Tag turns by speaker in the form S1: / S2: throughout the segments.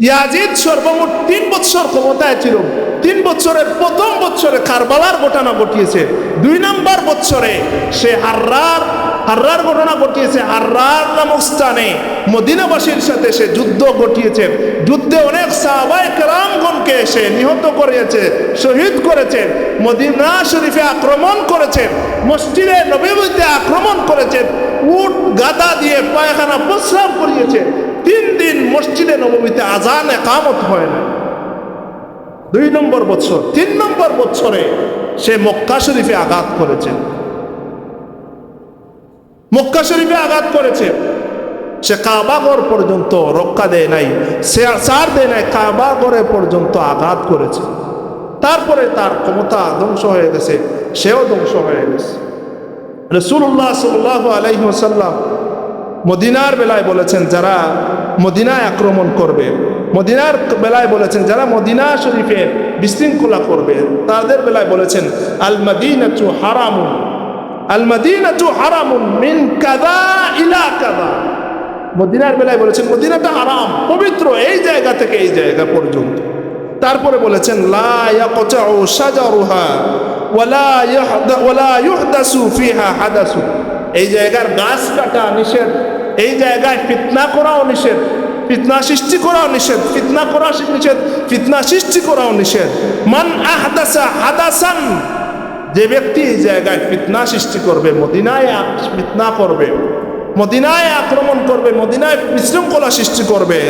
S1: Yazid সর্বমোট 3 বছর ক্ষমতায় ছিল। 3 বছরের প্রথম বছরে কারবালার ঘটনা ঘটিয়েছে। 2 নম্বর বছরে সে হাররার ঘটনা ঘটিয়েছে। হাররার নামক স্থানে মদিনাবাসীর সাথে সে যুদ্ধ ঘটিয়েছে। যুদ্ধে অনেক সাহাবায়ে কেরামগণকে সে নিহত করেছে, শহীদ করেছে। মদিনা শরীফে আক্রমণ করেছে, মসজিদে নববীতে আক্রমণ করেছে, উট গাদা দিয়ে পায়খানা প্রস্রাব করিয়েছে। 3 দিন মসজিদে নববীতে আজান একামত হয় না। 2 নম্বর বছর। 3 নম্বর বছরে সে মক্কা শরীফে আঘাত করেছে। মক্কা শরীফে আঘাত করেছে। সে কাবাঘর পর্যন্ত রক্ষা দেয় নাই, সে ছাড় দেয় নাই, কাবাঘরে পর্যন্ত আঘাত করেছে। তারপরে তার ক্ষমতা ধ্বংস হয়ে গেছে, সেও ধ্বংস হয়ে গেছে। রাসূলুল্লাহ সাল্লাল্লাহু আলাইহি ওয়াসাল্লাম মদিনার বেলায় বলেছেন, যারা মদিনায় আক্রমণ করবে, মদিনার বেলায় বলেছেন যারা মদিনা শরীফে বিশৃঙ্খলা করবে, তাদের বেলায় বলেছেন আল মাদিনাতু হারামুন, আল মাদিনাতু হারামুন মিন কাযা ইলা কাযা। মদিনার বেলায় বলেছেন মদিনাটা হারাম, পবিত্র এই জায়গা থেকে এই জায়গা পর্যন্ত। তারপরে বলেছেন লা ইয়াকতাউ শাজারুহা ওয়ালা ইউহদাসু ফিহা হাদাসু। এই জায়গার গাছ কাটা নিষেধ, এই জায়গায় ফিতনা করাও নিষেধ, ফিতনা সৃষ্টি করাও নিষেধ, ফিতনা করা নিষেধ, ফিতনা সৃষ্টি করাও নিষেধ। মান আহদাসা হাদাসান, যে ব্যক্তি এই জায়গায় ফিতনা সৃষ্টি করবে, মদিনায় ফিতনা করবে, মদিনায় আক্রমণ করবে, মদিনায় বিশৃঙ্খলা সৃষ্টি করবে,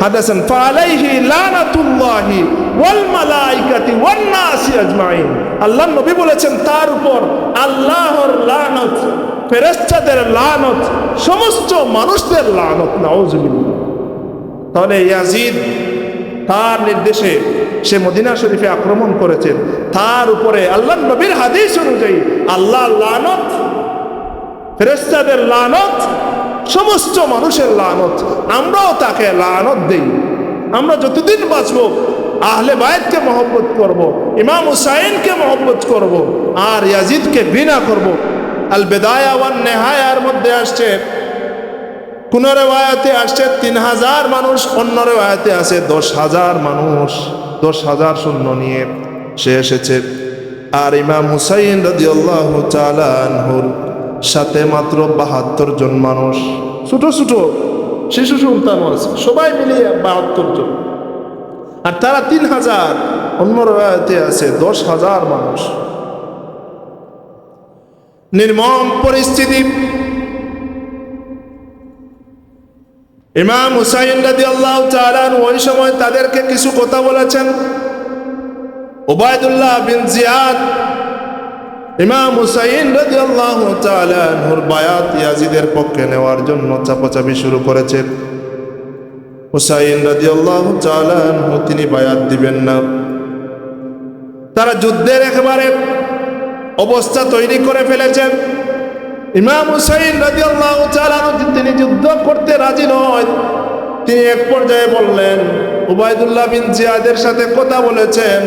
S1: হাদাসান ফালাইহি লানাতুল্লাহি ওয়াল মালাইকাতি ওয়ান নাসি আজমাইন। আল্লাহর নবী বলেছেন তার উপর আল্লাহর লানত, ফেরেশতাদের লানত, সমস্ত মানুষদের লানত, নাউজুবিল্লাহ। তাহলে ইয়াজিদ তার নির্দেশে সে মদিনা শরীফে আক্রমণ করেছেন, তার উপরে আল্লাহর নবীর হাদিস অনুযায়ী আল্লাহর লানত, ফেরেশতাদের লানত, সমস্ত মানুষের লানত। আমরাও তাকে লানত দেই। আমরা যতদিন বাঁচব আহলে বায়তকে মহব্বত করব, ইমাম হুসাইনকে মহব্বত করব, আর ইয়াজিদকে ঘৃণা করব। আল বিদায়া ওয়ান নিহায়ার মধ্যে আসছে, কোন রিওয়ায়াতে আসছে 3000 মানুষ, অন্য রিওয়ায়াতে আছে 10,000 মানুষ, 10,000 সৈন্য নিয়ে সে এসেছে। আর ইমাম হুসাইন রাদিয়াল্লাহু তাআলা আনহুর সাথে মাত্র 72 জন মানুষ, ছোট ছোট শিশু সন্তান আছে, সবাই মিলিয়ে 72 জন। আর তারা 3000, অন্য রিওয়ায়াতে আছে 10,000 মানুষ। নির্মম পরিস্থিতি। ইমাম হুসাইন রাদিয়াল্লাহু তাআলা আনহু ওই সময় তাদেরকে কিছু কথা বলেছেন। উবাইদুল্লাহ বিন জিয়াদ ইমাম হুসাইন রাদিয়াল্লাহু তাআলা আনহুর বায়াত ইয়াজিদের পক্ষে নেওয়ার জন্য চাপাচাপি শুরু করেছেন। হুসাইন রাদিয়াল্লাহু তাআলা আনহু তিনি বায়াত দিবেন না। তারা যুদ্ধের একেবারে অবস্থা তৈরি করে ফেলেছেন। ইমাম হুসাইন রাদিয়াল্লাহু তাআলা আনহু তিনি যুদ্ধ করতে রাজি নয়। তিনি এক পর্যায়ে বললেন, উবাইদুল্লাহ বিন জিয়াদের সাথে কথা বলেছেন,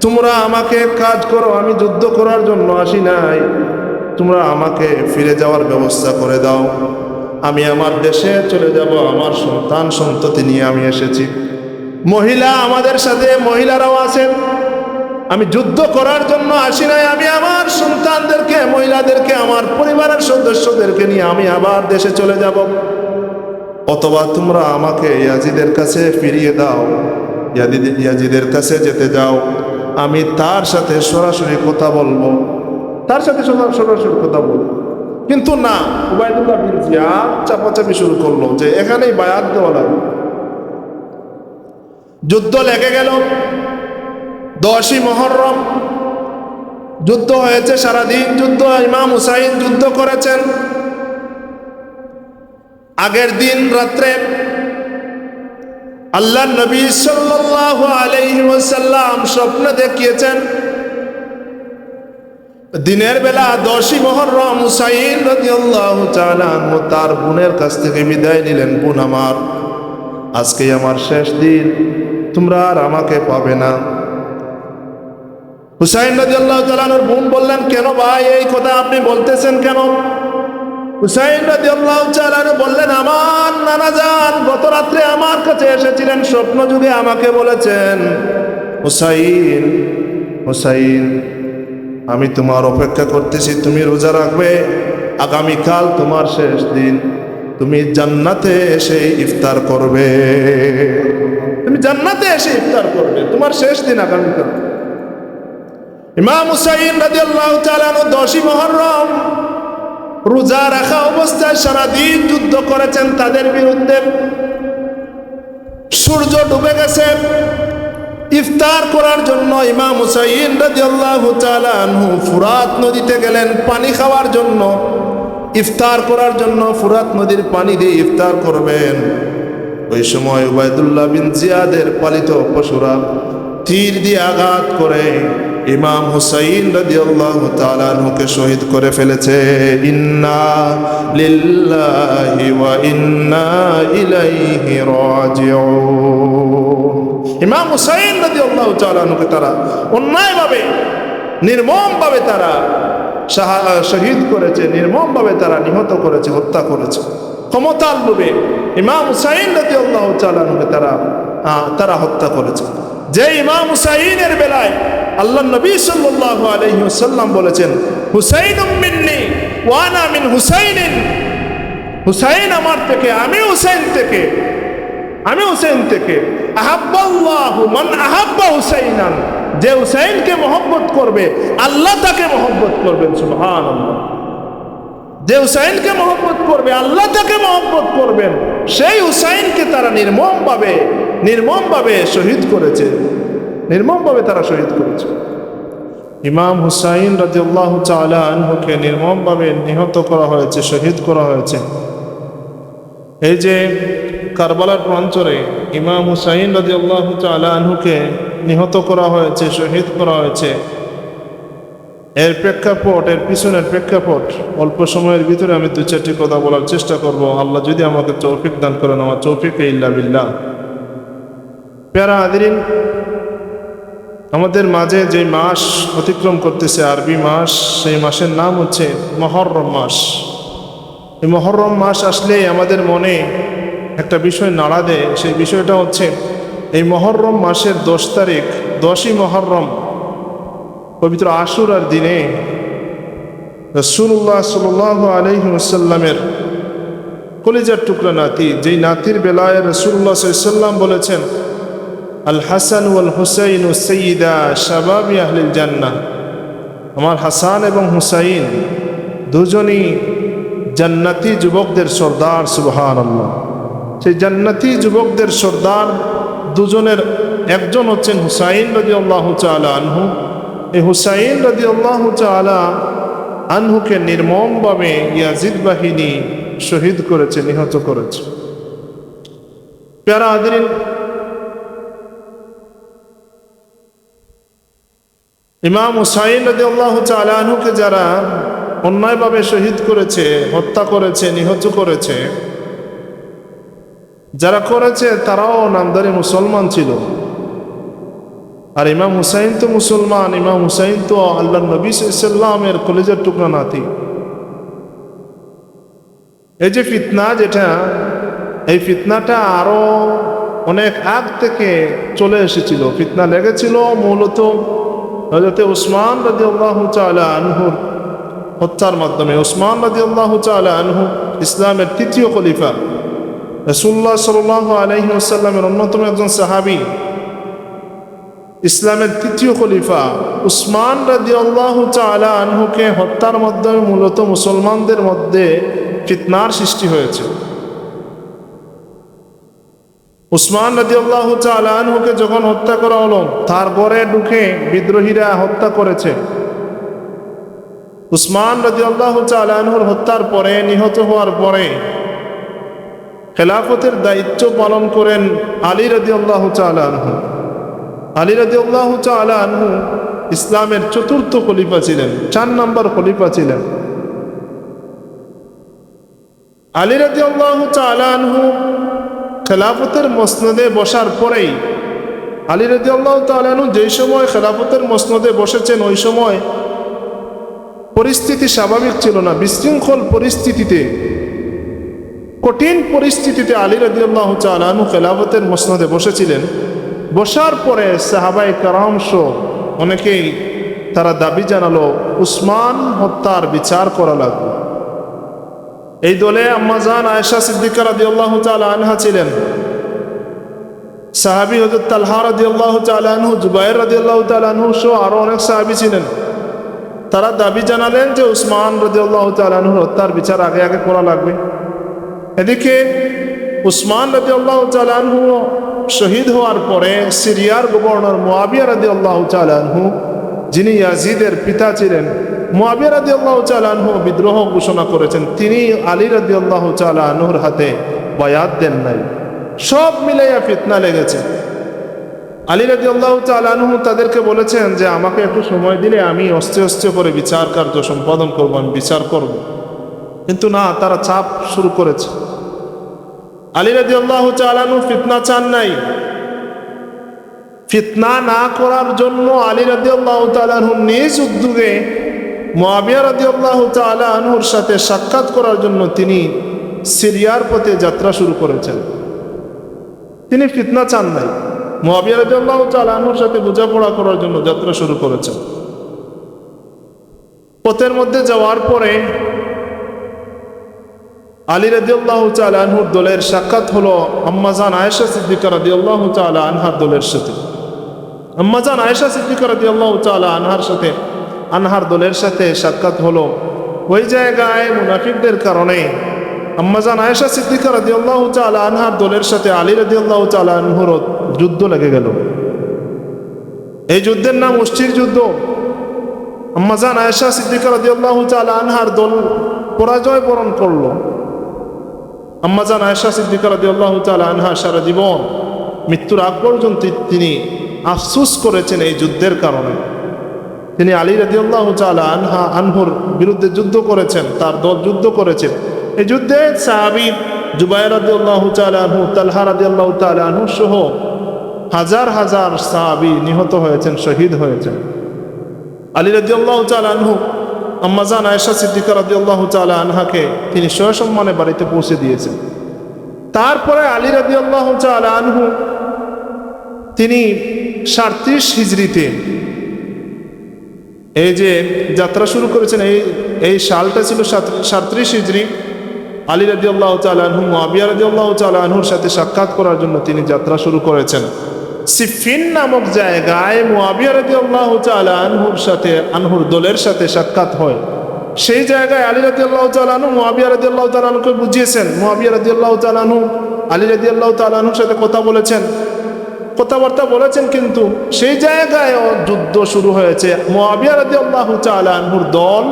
S1: তোমরা আমাকে কাজ করো, আমি যুদ্ধ করার জন্য আসি নাই, তোমরা আমাকে ফিরে যাওয়ার ব্যবস্থা করে দাও, আমি আমার দেশে চলে যাব, আমার সন্তান সন্ততি নিয়ে আমি এসেছি, মহিলা আমাদের সাথে মহিলারাও আছেন, আমি যুদ্ধ করার জন্য আসি নাই, আমি আমার সন্তানদেরকে, মহিলাদেরকে, আমার পরিবারের সদস্যদেরকে নিয়ে আমি আবার দেশে চলে যাব, অথবা তোমরা আমাকে ইয়াজিদের কাছে ফিরিয়ে দাও, ইয়াজিদের কাছে যেতে যাও, আমি তার সাথে সরাসরি কথা বলবো, তার সাথে সরাসরি কথা বলবো। কিন্তু না, উবাইদুল্লাহ বিন জিয়াদ চাপাচাপি শুরু করলো যে এখানেই বায়াত দেওয়া লাগবে। যুদ্ধ লেগে গেল। 10ই মুহররম যুদ্ধ হয়েছে, সারাদিন যুদ্ধ। ইমাম হুসাইন যুদ্ধ করেছেন। আগের দিন রাত্রে আল্লাহর নবী সাল্লাল্লাহু আলাইহি ওয়াসাল্লাম স্বপ্নে দেখিয়েছেন, দিনের বেলা 10ই মুহররম হুসাইন রাদিয়াল্লাহু তাআলা আনহু তার বোনের কাছ থেকে বিদায় নিলেন, বোন আমার, আজকে আমার শেষ দিন, তোমরা আর আমাকে পাবে না। হুসাইন রাদিয়াল্লাহু তাআলা আনহুর বোন বললেন, কেন ভাই এই কথা আপনি বলতেছেন কেন? হুসাইন রাদিয়াল্লাহু তাআলা আনহু বললেন, আমার নানা জান গত রাত্রে আমার কাছে এসেছিলেন, স্বপ্ন যুগে আমাকে বলেছেন, হুসাইন হুসাইন, আমি তোমার অপেক্ষা করতেছি, তুমি রোজা রাখবে, আগামীকাল তোমার শেষ দিন, তুমি জান্নাতে এসে ইফতার করবে, তুমি জান্নাতে এসে ইফতার করবে, তোমার শেষ দিন আগামীকাল। ইমাম হুসাইন রাদিয়াল্লাহু তাআলা আনহু 10ই মুহররম রোজা রাখা অবস্থায় সারাদিন যুদ্ধ করেছেন তাদের বিরুদ্ধে। সূর্য ডুবে গেছে, ইফতার করার জন্য ইমাম হুসাইন রাদিয়াল্লাহু তাআলা আনহু ফুরাত নদীতে গেলেন পানি খাওয়ার জন্য, ইফতার করার জন্য ফুরাত নদীর পানি দিয়ে ইফতার করবেন। ওই সময় উবাইদুল্লাহ বিন জিয়াদের পালিত পশুরা তীর দিয়ে আঘাত করে ইমাম হুসাইন রাদিয়াল্লাহু তাআলা আনহুকে শহীদ করে ফেলেছে। ইন্না লিল্লাহি ওয়া ইন্না ইলাইহি রাজিউন। ইমাম হুসাইন রাদিয়াল্লাহু তাআলা আনহুকে তারা অন্যায়ভাবে, নির্মমভাবে তারা শহীদ করেছে, নির্মমভাবে তারা নিহত করেছে, হত্যা করেছে। ক্ষমতার লোভে ইমাম হুসাইন রাদিয়াল্লাহু তাআলা আনহুকে তারা হত্যা করেছে। যে ইমাম হুসাইনের বেলায় আল্লাহ নবী সাল্লাল্লাহু আলাইহি ওয়াসাল্লাম বলেছেন, হুসাইনুম মিন্নি ওয়া আনা মিন হুসাইনিন, হুসাইন আমার থেকে, আমি হুসাইন থেকে, আমি হুসাইন থেকে। আহাব্বাল্লাহু মান আহাব্বা হুসাইনান, যে হুসাইনকে মহব্বত করবে আল্লাহ তাকে মহব্বত করবেন। সুবহানাল্লাহ। যে হুসাইনকে মহব্বত করবে আল্লাহ তাকে মহব্বত করবেন। সেই হুসাইনকে তারা নির্মমভাবে শহীদ করেছে, নির্মমভাবে তারা শহীদ করেছে। ইমাম হুসাইন রাদিয়াল্লাহু তাআলা আনহুকে নির্মমভাবে নিহত করা হয়েছে, শহীদ করা হয়েছে। এই যে কারবালার প্রান্তরে ইমাম হুসাইন রাদিয়াল্লাহু তাআলা আনহুকে নিহত করা হয়েছে, শহীদ করা হয়েছে, এর প্রেক্ষাপট, এর পিছনের প্রেক্ষাপট অল্প সময়ের ভিতরে আমি 2-4টি কথা বলার চেষ্টা করব। আল্লাহ যদি আমাকে তৌফিক দান করেন, আমার তৌফিকে ইল্লা বিল্লাহ। প্যারা হাজিরিন, আমাদের মাঝে যে মাস অতিক্রম করতেছে, আরবি মাস, সেই মাসের নাম হচ্ছে মুহররম মাস। এই মুহররম মাস আসলে আমাদের মনে একটা বিষয় নাড়া দেয়, সেই বিষয়টা হচ্ছে এই মুহররম মাসের 10 তারিখ, 10ই মুহররম, পবিত্র আশুরার দিনে রাসূলুল্লাহ সাল্লাল্লাহু আলাইহি ওয়াসাল্লামের কলিজার টুকরা নাতি, যেই নাতির বেলায় রাসূলুল্লাহ সাল্লাল্লাহু আলাইহি ওয়াসাল্লাম বলেছেন, আল হাসান ওয়াল হুসাইন সাইয়্যিদা শাবাবি আহলিল জান্নাহ, আমার হাসান এবং হুসাইন দুজনই জান্নাতি যুবকদের সর্দার। সুবহানাল্লাহ। সেই জান্নাতি যুবকদের সর্দার দুজনের একজন হচ্ছেন হুসাইন রাদিয়াল্লাহু তাআলা আনহু। এই হুসাইন রাদিয়াল্লাহু তাআলা আনহুকে নির্মমভাবে ইয়াজিদ বাহিনী শহীদ করেছে, নিহত করেছে। প্যারা হাজিরিন, ইমাম হুসাইন রাদিয়াল্লাহু তাআলা আনহুকে যারা অন্যায়ভাবে শহীদ করেছে, হত্যা করেছে, নিহত করেছে, যারা করেছে তারাও নামদারি মুসলমান ছিল। আর ইমাম হুসাইন তো মুসলমান, ইমাম হুসাইন তো আল্লাহ নবী সাল্লাল্লাহু আলাইহি ওয়াসাল্লামের কলিজার টুকরা নাতি। এই যে ফিতনা, যেটা, এই ফিতনাটা আরো অনেক আগ থেকে চলে এসেছিল। ফিতনা লেগেছিল মূলত হযরত উসমান রাদিয়াল্লাহু তাআলা আনহুর হত্যার মাধ্যমে। উসমান রাদিয়াল্লাহু তাআলা আনহু ইসলামের 3য় খলিফা, রাসূলুল্লাহ সাল্লাল্লাহু আলাইহি ওয়াসাল্লামের অন্যতম একজন সাহাবী, ইসলামের 3য় খলিফা উসমান রাদিয়াল্লাহু তাআলা আনহুকে হত্যার মাধ্যমে মূলত মুসলমানদের মধ্যে ফিতনার সৃষ্টি হয়েছে। উসমান রাদিয়াল্লাহু তাআলা আনহুকে যখন হত্যা করা হলো, তার ঘরে ঢুকে বিদ্রোহীরা হত্যা করেছে। উসমান রাদিয়াল্লাহু তাআলা আনহুর হত্যার পরে, নিহত হওয়ার পরে খেলাফতের দায়িত্ব পালন করেন আলী রাদিয়াল্লাহু তাআলা আনহু। আলী রাদিয়াল্লাহু তাআলা আনহু ইসলামের 4র্থ খলিফা ছিলেন, 4 নম্বর খলিফা ছিলেন। আলী রাদিয়াল্লাহু তাআলা আনহু খেলাফতের মসনদে বসার পরেই, আলী রাদিয়াল্লাহু তাআলা আনহু যেই সময় খেলাফতের মসনদে বসেছেন, ওই সময় পরিস্থিতি স্বাভাবিক ছিল না, বিশৃঙ্খল পরিস্থিতিতে কঠিন পরিস্থিতিতে আলী রাদিয়াল্লাহু তাআলা আনহু খেলাফতের মসনদে বসেছিলেন। বসার পরে সাহাবায়ে কেরাম সহ অনেকেই তারা দাবি জানালো উসমান হত্যার বিচার করা লাগবে। এই দলে আম্মাজান আয়েশা সিদ্দিকা রাদিয়াল্লাহু তাআলা আনহা ছিলেন, সাহাবী হযরত তালহা রাদিয়াল্লাহু তাআলা আনহু, জুবায়ের রাদিয়াল্লাহু তাআলা আনহু সহ আরো অনেক সাহাবী ছিলেন। তারা দাবি জানালেন যে উসমান রাদিয়াল্লাহু তাআলা আনহুর হত্যার বিচার আগে আগে করা লাগবে। এদিকে উসমান রাদিয়াল্লাহু তাআলা আনহু শহীদ হওয়ার পরে সিরিয়ার গভর্নর মুয়াবিয়া রাদিয়াল্লাহু তাআলা আনহু, যিনি ইয়াজিদের পিতা ছিলেন, মুয়াবিয়া রাদিয়াল্লাহু তাআলা আনহু বিদ্রোহ ঘোষণা করেছেন। তিনি আলী রাদিয়াল্লাহু তাআলা আনহুর হাতে বায়াত দেন নাই। সব মিলাইয়া ফিতনা লেগেছে। আলী রাদিয়াল্লাহু তাআলা আনহু তাদেরকে বলেছেন যে আমাকে একটু সময় দিলে আমি অস্তে অস্তে করে বিচার কার্য সম্পাদন করব, আমি বিচার করব। কিন্তু না, তারা চাপ শুরু করেছে। আলী রাদিয়াল্লাহু তাআলা আনহু ফিতনা চান নাই। ফিতনা না করার জন্য আলী রাদিয়াল্লাহু তাআলা আনহু নিজ উদ্যোগে মুয়াবিয়া রাদিয়াল্লাহু তাআলা আনহুর সাথে সাক্ষাৎ করার জন্য তিনি সিরিয়ার পথে যাত্রা শুরু করেছেন। তিনি ফিতনা চান নাই, মুয়াবিয়া রাদিয়াল্লাহু তাআলা আনহুর সাথে বোঝাপড়া করার জন্য যাত্রা শুরু করেছেন। পথের মধ্যে যাওয়ার পরে আলী রাদিয়াল্লাহু তাআলা আনহুর দলের সাক্ষাৎ হলো আম্মাজান আয়েশা সিদ্দিকা রাদিয়াল্লাহু তাআলা আনহার দলের সাথে। আম্মাজান আয়েশা সিদ্দিকা রাদিয়াল্লাহু তাআলা আনহার দলের সাথে সাক্ষাৎ হলো। ওই জায়গায় মুনাফিকদের কারণে আম্মাজান আয়েশা সিদ্দিকা রাদিয়াল্লাহু তাআলা আনহার দলের সাথে আলী রাদিয়াল্লাহু তাআলা আনহুর যুদ্ধ লেগে গেল। এই যুদ্ধের নাম উষ্ঠির যুদ্ধ। আম্মাজান আয়েশা সিদ্দিকা রাদিয়াল্লাহু তাআলা আনহার দল পরাজয় বরণ করলো। আম্মাজান আয়েশা সিদ্দিকা রাদিয়াল্লাহু তাআলা আনহা সারা জীবন মৃত্যুর আগ পর্যন্ত তিনি আফসোস করেছেন এই যুদ্ধের কারণে। তিনি আলী রাদিয়াল্লাহু তাআলা আনহুর বিরুদ্ধে যুদ্ধ করেছেন, তার দল যুদ্ধ করেছেন। এই যুদ্ধে সাহাবী জুবায়ের রাদিয়াল্লাহু তাআলা আনহু, তালহা রাদিয়াল্লাহু তাআলা আনহু সহ হাজার হাজার সাহাবী নিহত হয়েছেন, শহীদ হয়েছেন। আলী রাদিয়াল্লাহু তাআলা আনহু আম্মাজান আয়েশা সিদ্দিকা রাদিয়াল্লাহু তাআলা আনহাকে তিনি সসম্মানে বাড়িতে পৌঁছে দিয়েছেন। তারপরে আলী রাদিয়াল্লাহু তাআলা আনহু তিনি 37 হিজরিতে এই যে যাত্রা শুরু করেছেন, এই সালটা ছিল 37 হিজরি। আলী রাদিয়াল্লাহু তাআলা আনহু মুয়াবিয়া রাদিয়াল্লাহু তাআলা আনহুর সাথে সাক্ষাৎ করার জন্য তিনি যাত্রা শুরু করেছেন। সিফিন নামক জায়গায় মুয়াবিয়া রাদিয়াল্লাহু তাআলা আনহুর দলের সাথে সাক্ষাৎ হয়। সেই জায়গায় আলী রাদিয়াল্লাহু তাআলা আনহু মুয়াবিয়া রাদিয়াল্লাহু তাআলা আনহুকে বুঝিয়েছেন। মুয়াবিয়া রাদিয়াল্লাহু তাআলা আনহু আলী রাদিয়াল্লাহু তাআলা আনহুর সাথে কথাবার্তা বলেছেন, কিন্তু সেই জায়গায় যুদ্ধ শুরু হয়েছে। মুয়াবিয়া রাদিয়াল্লাহু তাআলা আনহুর দল,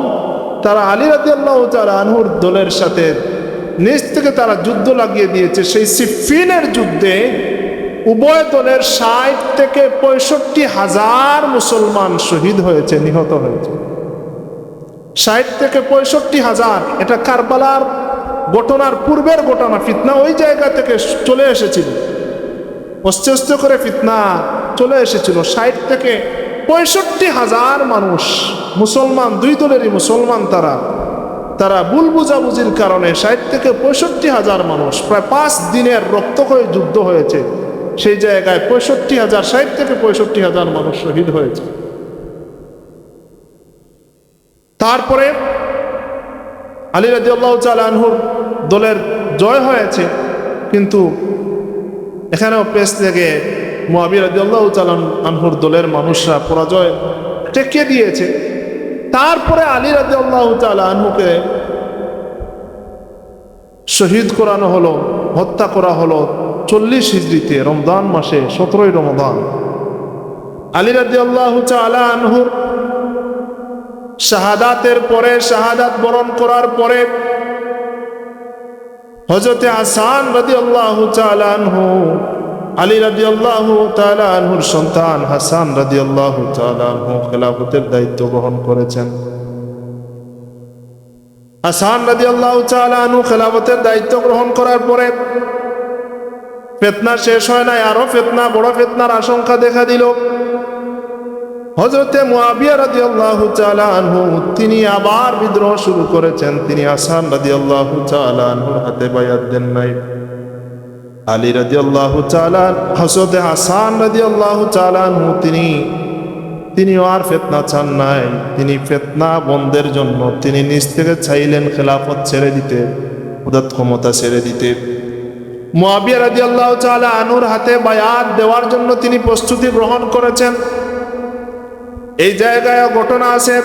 S1: তারা আলী রাদিয়াল্লাহু তাআলা আনহুর দলের সাথে নিজ থেকে তারা যুদ্ধ লাগিয়ে দিয়েছে। সেই সিফিনের যুদ্ধে উভয় দলের 60 থেকে 65 হাজার মুসলমান শহীদ হয়েছে, নিহত হয়েছে। 60 থেকে 65 হাজার। এটা কারবালার ঘটনার পূর্বের ঘটনা। ফিতনা ওই জায়গা থেকে চলে এসেছিল, আস্তে আস্তে করে ফিতনা চলে এসেছিল। 60 থেকে 65 হাজার মানুষ মুসলমান, দুই দলেরই মুসলমান, তারা ভুল বুঝাবুঝির কারণে 60 থেকে 65 হাজার মানুষ, প্রায় 5 দিনের রক্তক্ষয়ী যুদ্ধ হয়েছে। সেই জায়গায় 65 হাজার, 60 থেকে 65 হাজার মানুষ শহীদ হয়েছে। তারপরে আলী রাদিয়াল্লাহু তাআলা আনহুর দলের জয় হয়েছে, কিন্তু এখানেও পেছ থেকে মুয়াবিয়া রাদিয়াল্লাহু তাআলা আনহুর দলের মানুষরা পরাজয় ঠেকিয়ে দিয়েছে। তারপরে আলী রাদিয়াল্লাহু তাআলা আনহুকে শহীদ করানো হলো, হত্যা করা হলো 40 হিজরিতে রমজান মাসে, 17ই রমজান। আলী রাদিয়াল্লাহু তাআলা আনহুর শাহাদাতের পরে, শাহাদাত বরণ করার পরে হযরতে হাসান রাদিয়াল্লাহু তাআলা আনহু, আলী রাদিয়াল্লাহু তাআলা আনহুর সন্তান হাসান রাদিয়াল্লাহু তাআলা আনহু খেলাফতের দায়িত্ব গ্রহণ করেছেন। হাসান রাদিয়াল্লাহু তাআলা আনহু খেলাফতের দায়িত্ব গ্রহণ করার পরে ফিতনা শেষ হয় নাই, আরো ফিতনা, বড় ফিতনার আশঙ্কা দেখা দিল। হযরতে মুআবিয়া রাদিয়াল্লাহু তাআলা আনহু তিনি আবার বিদ্রোহ শুরু করেছেন। তিনি হাসান রাদিয়াল্লাহু তাআলা আনহুর হাতে বায়াত দেন নাই। আলী রাদিয়াল্লাহু তাআলা হযরতে হাসান রাদিয়াল্লাহু তাআলা আনহু তিনিও আর ফিতনা চান নাই। তিনি ফিতনা বন্ধের জন্য তিনি নিজ থেকে চাইলেন খেলাফত ছেড়ে দিতে, উদাত্ত ক্ষমতা ছেড়ে দিতে। মুআবিয়া রাদিয়াল্লাহু তাআলা আনহুর হাতে বায়াত দেওয়ার জন্য তিনি প্রস্তুতি গ্রহণ করেছেন। এই জায়গায় ঘটনা আছে,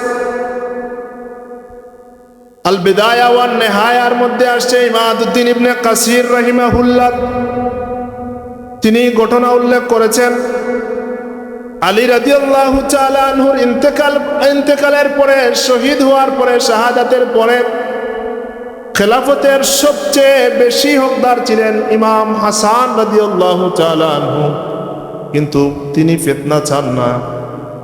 S1: আল বিদায়া ওয়ান নিহায়ার মধ্যে আসছে, ইমাদউদ্দিন ইবনে কাসির রাহিমাহুল্লাহ তিনি ঘটনা উল্লেখ করেছেন। আলী রাদিয়াল্লাহু তাআলা আনহুর ইন্তেকালের পরে, শহীদ হওয়ার পরে, শাহাদাতের পরে খেলাফতের সবচেয়ে বেশি হকদার ছিলেন ইমাম হাসান রাদিয়াল্লাহু তাআলা আনহু। কিন্তু তিনি ফিতনা চান না,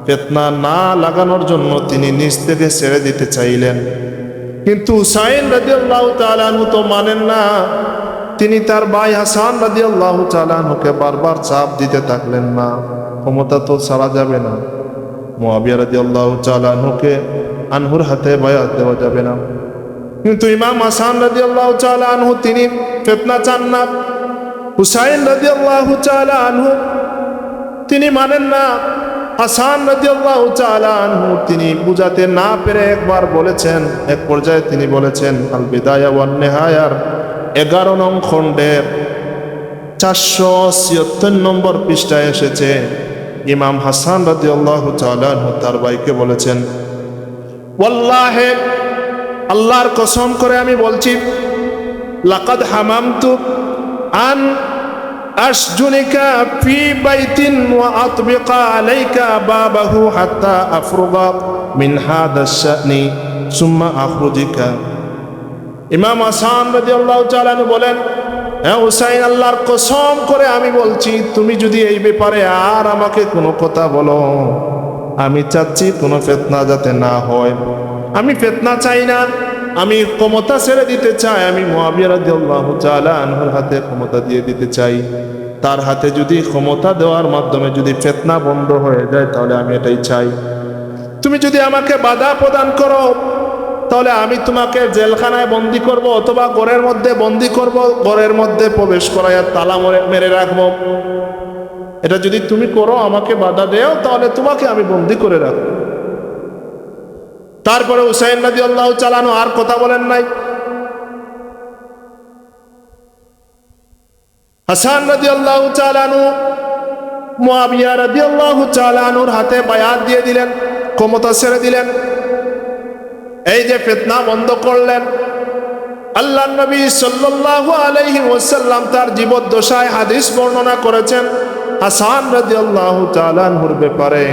S1: ফিতনা না লাগানোর জন্য তিনি নিজ থেকে ছেড়ে দিতে চাইলেন। কিন্তু হুসাইন রাদিয়াল্লাহু তাআলা আনহু তো মানেন না। তিনি তার ভাই হাসান রাদিয়াল্লাহু তাআলা আনহুকে বারবার চাপ দিতে থাকলেন, না ক্ষমতা তো ছাড়া যাবে না, মুআবিয়া রাদিয়াল্লাহু তাআলা আনহুর হাতে বায়াত দেওয়া যাবে না। কিন্তু ইমাম হাসান রাদিয়াল্লাহু তাআলা আনহু তিনি ফিতনা চান না। হুসাইন রাদিয়াল্লাহু তাআলা আনহু তিনি মানেন না। হাসান রাদিয়াল্লাহু তাআলা আনহু তিনি বুঝাতে না পেরে একবার বলেছেন, এক পর্যায়ে তিনি বলেছেন, আল বিদায়া ওয়ান নিহায়ার 11 নং খণ্ডের 476 নম্বর পৃষ্ঠায় এসেছে, ইমাম হাসান রাদিয়াল্লাহু তাআলা আনহু তার ভাইকে বলেছেন, ওয়াল্লাহি আল্লাহর কসম করে আমি বলছি, লাকাদ হামামতু আন আশজুনিকা ফি বাইতিন ওয়া আতবিকা আলাইকা বাবাহু হাত্তা আফরুগা মিন হাদা শানি সুম্মা আখরুজিকা। ইমাম হাসান রাদিয়াল্লাহু তাআলা বলেন, হ্যাঁ হুসাইন, আল্লাহর কসম করে আমি বলছি, তুমি যদি এই ব্যাপারে আর আমাকে কোনো কথা বলো, আমি চাচ্ছি কোনো ফিতনা যাতে না হয়। আমি ফিতনা চাই না, আমি ক্ষমতা ছেড়ে দিতে চাই। আমি মুআবিয়া রাদিয়াল্লাহু তাআলা আনহুর হাতে ক্ষমতা দিয়ে দিতে চাই। তার হাতে যদি ক্ষমতা দেওয়ার মাধ্যমে যদি ফিতনা বন্ধ হয়ে যায়, তাহলে আমি এটাই চাই। তুমি যদি আমাকে বাধা প্রদান করো, তাহলে আমি তোমাকে জেলখানায় বন্দি করব, অথবা ঘরের মধ্যে বন্দি করব, ঘরের মধ্যে প্রবেশ করাইয়া তালা মেরে রাখবো। এটা যদি তুমি করো, আমাকে বাধা দেও, তাহলে তোমাকে আমি বন্দি করে রাখবো। তারপরে হুসাইন রাদিয়াল্লাহু তাআলা আনহু আর কথা বলেন নাই। হাসান রাদিয়াল্লাহু তাআলা আনহু মুআবিয়া রাদিয়াল্লাহু তাআলা আনহুর হাতে বায়াত দিয়ে দিলেন, ক্ষমতা ছেড়ে দিলেন। এই যে ফিতনা বন্ধ করলেন। আল্লাহর নবী সাল্লাল্লাহু আলাইহি ওয়াসাল্লাম তার জীবদ্দশায় হাদিস বর্ণনা করেছেন হাসান রাদিয়াল্লাহু তাআলা আনহুর ব্যাপারে।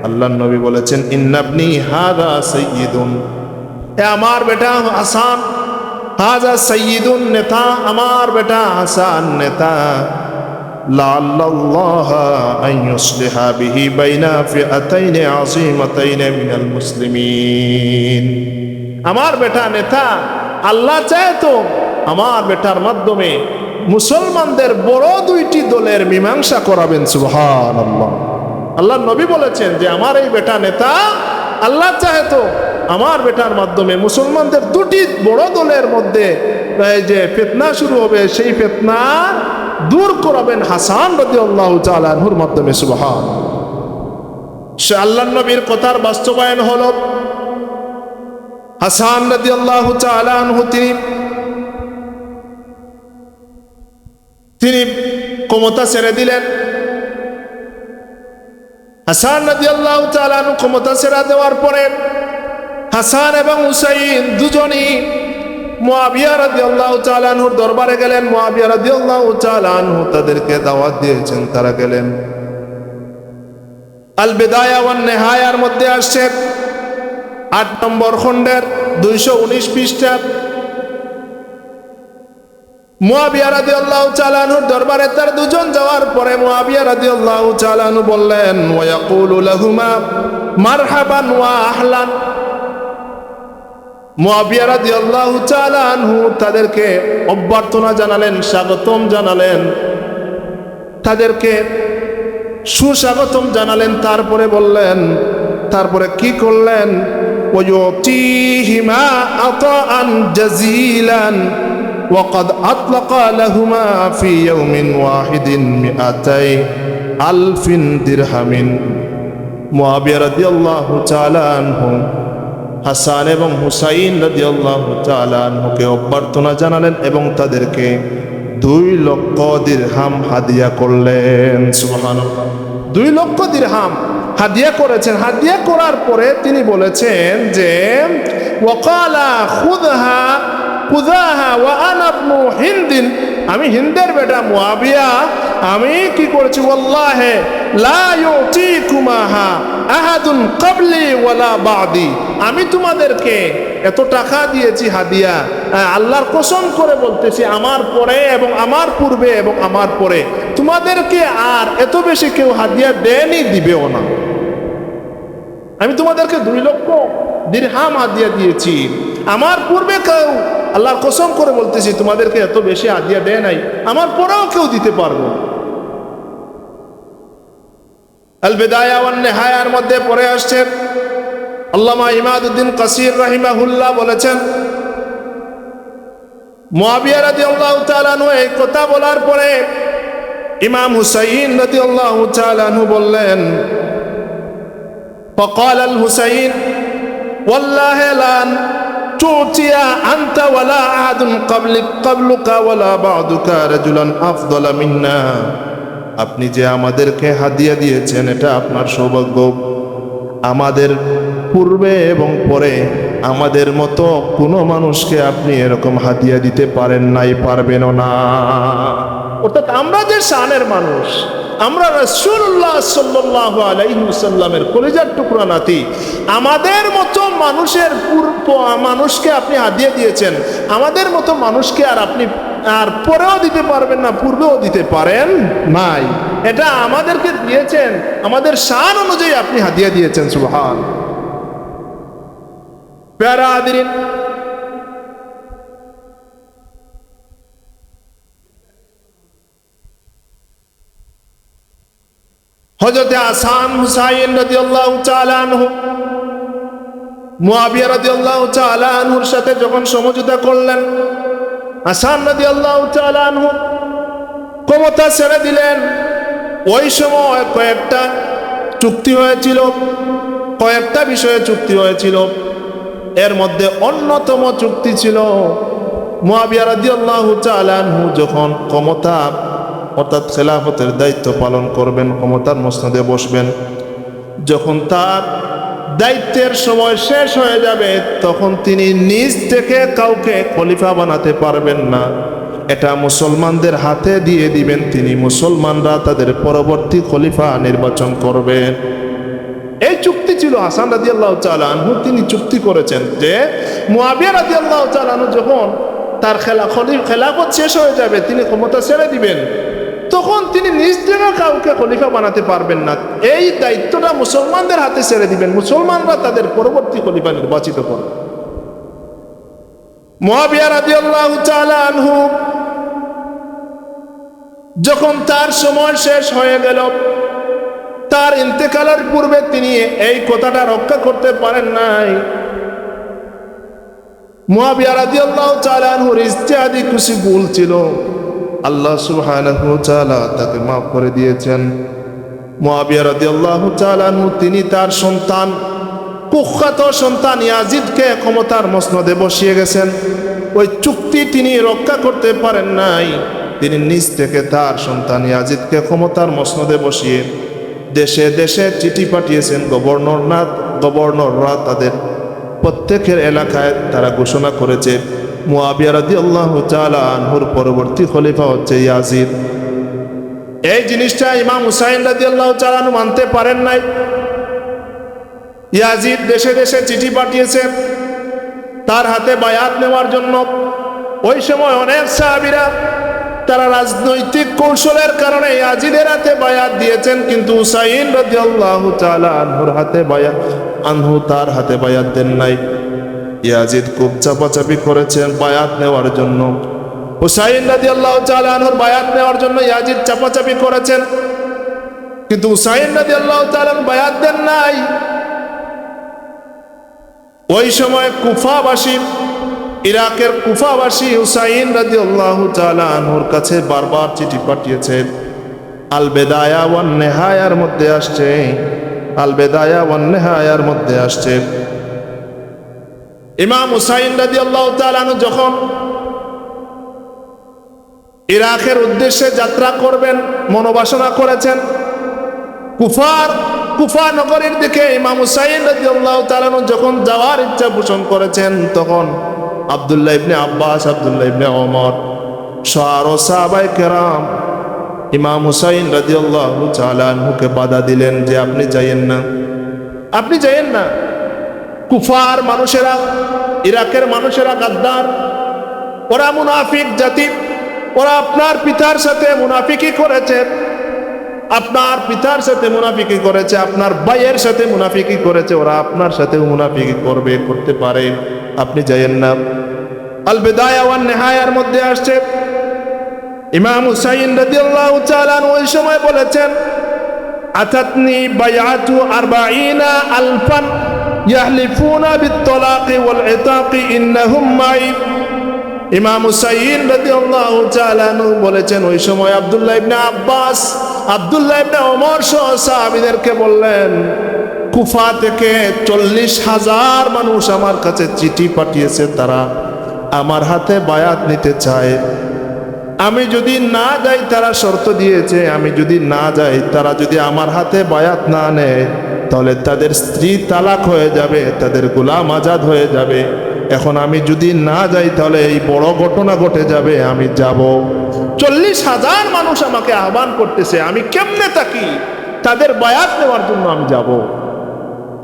S1: আল্লাহর নবী বলেছেন, ইন্নাবনি হাযা সাইয়্যিদুন, এ আমার বেটা হাসান, হাযা সাইয়্যিদুন নেতা, আমার বেটা হাসান নেতা। লাআল্লাল্লাহ আন ইউসলিহা বিহি বাইনা ফিআতাইন আযীমাতাইন মিনাল মুসলিমিন। আমার বেটা নেতা, আল্লাহ চায় তো আমার বেটার মাধ্যমে মুসলমানদের বড় দুইটি দলের মীমাংসা করাবেন। সুবহানাল্লাহ। আল্লাহর নবী বলেছেন যে আমার এই বেটা নেতা, আল্লাহ চায় তো আমার বেটার মাধ্যমে মুসলমানদের দুটি বড় দলের মধ্যে যে ফিতনা শুরু হবে, সেই ফিতনা দূর করাবেন হাসান রাদিয়াল্লাহু তাআলা আনহুর মাধ্যমে। সুবহানাল্লাহ। সে আল্লাহর নবীর কথার বাস্তবায়ন হলো। হাসান রাদিয়াল্লাহু তাআলা আনহু তিনি ক্ষমতা ছেড়ে দিলেন। হাসান রাদিয়াল্লাহু তাআলা আনহু ক্ষমতা ছেড়ে দেওয়ার পরে হাসান এবং হুসাইন দুজনই মুআবিয়া রাদিয়াল্লাহু তাআলা আনহুর দরবারে গেলেন। মুআবিয়া রাদিয়াল্লাহু তাআলা আনহু তাদেরকে দাওয়াত দিয়েছেন, তারা গেলেন। আল বিদায়া ওয়ান নিহায়ার মধ্যে আসছে 8 নম্বর খণ্ডের 219 পৃষ্ঠা। মুআবিয়া রাদিয়াল্লাহু তাআলা আনহুর দরবারে তার দুজন যাওয়ার পরে মুআবিয়া রাদিয়াল্লাহু তাআলা আনহু বললেন, ওয়া ইয়াকুলু লাহুমা মারহাবান ওয়া আহলান। মুআবিয়া রাদিয়াল্লাহু তাআলা আনহু তাদেরকে অভ্যর্থনা জানালেন, স্বাগতম জানালেন, তাদেরকে সুস্বাগতম জানালেন, তারপরে বললেন, তারপরে কি করলেন, ওয়ুতিহিমা আতাআন জাযীলান ওয়াকাদ আতলাকা লাহুমা ফি ইয়াউমিন ওয়াহিদিন মিআতাই আলফিন দিরহামিন। মুআবিয়া রাদিয়াল্লাহু তাআলা আনহু হাসান এবং হুসাইন রাদিয়াল্লাহু তাআলা আনহুকে অভ্যর্থনা জানালেন এবং তাদেরকে 2 লক্ষ দিরহাম হাদিয়া করলেন। সুবহানাল্লাহ, 2 লক্ষ দিরহাম হাদিয়া করেছেন। হাদিয়া করার পরে তিনি বলেছেন যে ওয়াকালা খুযহা খুযাহা ওয়া আনা ইবনু হিন্দিন, আমি হিন্দের বেটা মুআবিয়া, আমি কি করেছি, ওয়াল্লাহি লা ইউতিকুমাহা আহাদুন ক্বাবলি ওয়ালা বাদি, আমি তোমাদেরকে এত টাকা দিয়েছি হাদিয়া, আল্লাহর কসম করে বলতেছি, আমার পরে এবং আমার পূর্বে এবং আমার পরে তোমাদেরকে আর এত বেশি কেউ হাদিয়া দেয়নি, দিবেও না। আমি তোমাদেরকে 2 লক্ষ দিরহাম হাদিয়া দিয়েছি, আমার পূর্বে কেউ, আল্লাহর কসম করে বলতেছি, তোমাদেরকে এত বেশি হাদিয়া দেয় নাই, আমার পরেও কেউ দিতে পারবো। আল বিদায়া ওয়ান নিহায়ার মধ্যে পড়ে আসছেন, আল্লামা ইমাদউদ্দিন কাসির রাহিমাহুল্লাহ বলেছেন, মুআবিয়া রাদিয়াল্লাহু তাআলা আনহু এই কথা বলার পরে ইমাম হুসাইন রাদিয়াল্লাহু তাআলা আনহু বললেন, فقال الحسين والله لن تعطي أنت ولا أحد قبلك ولا بعدك رجلا أفضل منا, আপনি যে আমাদেরকে হাদিয়া দিয়েছেন এটা আপনার সৌভাগ্য, আমাদের পূর্বে এবং পরে আমাদের মতো কোনো মানুষকে আপনি এরকম হাদিয়া দিতে পারেন নাই, পারবেনও না। অর্থাৎ আমরা যে শানের মানুষ, আমরা রাসূলুল্লাহ সাল্লাল্লাহু আলাইহি ওয়াসাল্লামের কলিজার টুকরা নাতি, আমাদের মতো মানুষকে আপনি হাদিয়া দিয়েছেন, আমাদের মতো মানুষকে আর আপনি আর পরেও দিতে পারবেন না, পূর্বেও দিতে পারেন নাই। এটা আমাদেরকে দিয়েছেন, আমাদের শান অনুযায়ী আপনি হাদিয়া দিয়েছেন। সুবহান। প্যারা হাদিরিন, হযরত হাসান হুসাইন রাদিয়াল্লাহু তাআলা আনহু মুআবিয়া রাদিয়াল্লাহু তাআলা আনহুর সাথে যখন সমঝোতা করলেন, হাসান রাদিয়াল্লাহু তাআলা আনহু ক্ষমতা ছেড়ে দিলেন। ওই সময় কয়েকটা চুক্তি হয়েছিল, কয়েকটা বিষয়ে চুক্তি হয়েছিল, এর মধ্যে অন্যতম চুক্তি ছিল মুআবিয়া রাদিয়াল্লাহু তাআলা আনহু যখন ক্ষমতা অর্থাৎ খেলাফতের দায়িত্ব পালন করবেন, ক্ষমতার মসনদে বসবেন, যখন তার দায়িত্বের সময় শেষ হয়ে যাবে তখন তিনি নিজ থেকে কাউকে খলিফা বানাতে পারবেন না, এটা মুসলমানদের হাতে দিয়ে দিবেন, তিনি মুসলমানরা তাদের পরবর্তী খলিফা নির্বাচন করবেন। এই চুক্তি ছিল হাসান রাদিয়াল্লাহু তাআলা আনহু, তিনি চুক্তি করেছেন যে মুআবিয়া রাদিয়াল্লাহু তাআলা আনহু যখন তার খেলাফত শেষ হয়ে যাবে, তিনি ক্ষমতা ছেড়ে দিবেন, তখন তিনি নিজ থেকে কাউকে খলিফা বানাতে পারবেন না, এই দায়িত্বটা মুসলমানদের হাতে ছেড়ে দিবেন, মুসলমানরা তাদের পরবর্তী খলিফা নির্বাচিত করবে। মুআবিয়া রাদিয়াল্লাহু তাআলা আনহু যখন তার সময় শেষ হয়ে গেল, তার ইন্তেকালের পূর্বে তিনি এই কথাটা রক্ষা করতে পারেন নাই। মুআবিয়া রাদিয়াল্লাহু তাআলা আনহুর ইজতিহাদি কিছু ভুল ছিল, আল্লাহ সুবহানাহু ওয়া তাআলা তাকে মাফ করে দিয়েছেন। মুআবিয়া রাদিয়াল্লাহু তাআলা আনহু তিনি তার সন্তান, কুখ্যাত সন্তান ইয়াজিদকে ক্ষমতার মসনদে বসিয়ে গেছেন। ওই চুক্তি তিনি রক্ষা করতে পারেন নাই, তিনি নিজ থেকে তার সন্তান ইয়াজিদকে ক্ষমতার মসনদে বসিয়ে দেশে দেশে চিঠি পাঠিয়েছেন। গভর্নররা তাদের প্রত্যেকের এলাকায় তারা ঘোষণা করেছে মুআবিয়া রাদিয়াল্লাহু তাআলা আনহুর পরবর্তী খলিফা হচ্ছে ইয়াজিদ। এই জিনিসটা ইমাম হুসাইন রাদিয়াল্লাহু তাআলা আনহু মানতে পারেন নাই। ইয়াজিদ দেশে দেশে চিঠি পাঠিয়েছেন তার হাতে বায়াত নেওয়ার জন্য। ওই সময় অনেক সাহাবীরা তারা রাজনৈতিক কৌশলের কারণে ইয়াজিদের হাতে বায়াত দিয়েছেন, কিন্তু হুসাইন রাদিয়াল্লাহু তাআলা আনহু তার হাতে বায়াত দেন নাই। ইয়াজিদ খুব চাপাচাপি করেছেন বায়াত নেওয়ার জন্য, হুসাইন রাদিয়াল্লাহু তাআলা আনহুর বায়াত নেওয়ার জন্য ইয়াজিদ চাপাচাপি করেছেন, কিন্তু হুসাইন রাদিয়াল্লাহু তাআলা বায়াত দেন নাই। ওই সময় কুফাবাসী, ইরাকের কুফাবাসী হুসাইন রাদিয়াল্লাহু তাআলা আনহুর কাছে বারবার চিঠি পাঠিয়েছে। আল বেদায়া ওয়ান নেহায়ার মধ্যে আসছে, আল বেদায়া ওয়ান নেহায়ার মধ্যে আসছে, ইমাম হুসাইন রাদিয়াল্লাহু তাআলা আনহু যখন ইরাকের উদ্দেশ্যে যাত্রা করবেন মনোবাসনা করেছেন, কুফা নগরীর দিকে ইমাম হুসাইন রাদিয়াল্লাহু তাআলা আনহু যখন যাওয়ার ইচ্ছা পোষণ করেছেন, তখন আব্দুল্লাহ ইবনে আব্বাস, আব্দুল্লাহ ইবনে ওমর সহ সাহাবায়ে কেরাম ইমাম হুসাইন রাদিয়াল্লাহু তাআলা আনহুকে বাধা দিলেন যে আপনি যাইয়েন না, আপনি যাইয়েন না। কুফার মানুষেরা, ইরাকের মানুষেরা গাদ্দার, ওরা মুনাফিক জাতি, ওরা আপনার পিতার সাথে মুনাফিকি করেছে, আপনার পিতার সাথে মুনাফিকি করেছে, আপনার ভাইয়ের সাথে মুনাফিকি করেছে, ওরা আপনার সাথেও মুনাফিকি করবে, করতে পারে, আপনি যাইয়েন না। আল বিদায়া ওয়ান নিহায়ার মধ্যে আসছে ইমাম হুসাইন রাদিয়াল্লাহু তাআলা ওই সময় বলেছেন, আতাতনি বায়াতু 40 আলফান ইয়াহলিফুনা বিত-তালাকি ওয়াল ইতাকি ইন্নাহুম মাই। ইমাম হুসাইন রাদিয়াল্লাহু তাআলা বলেছেন, ওই সময় আব্দুল্লাহ ইবনে আব্বাস, আব্দুল্লাহ ইবনে ওমর সহ সাহাবীদেরকে বললেন, কুফা থেকে 40,000 মানুষ আমার কাছে চিঠি পাঠিয়েছে, তারা আমার হাতে বায়াত নিতে চায়। আমি যদি না যাই, তারা শর্ত দিয়েছে, আমি যদি না যাই, তারা যদি আমার হাতে বায়াত না নেয়, তাহলে তাদের স্ত্রী তালাক হয়ে যাবে, তাদের গোলাম আজাদ হয়ে যাবে। এখন আমি যদি না যাই, তাহলে এই বড় ঘটনা ঘটে যাবে। আমি যাব। 40,000 মানুষ আমাকে আহ্বান করতেছে, আমি কেমনে থাকি? তাদের বায়াত নেওয়ার জন্য আমি যাব।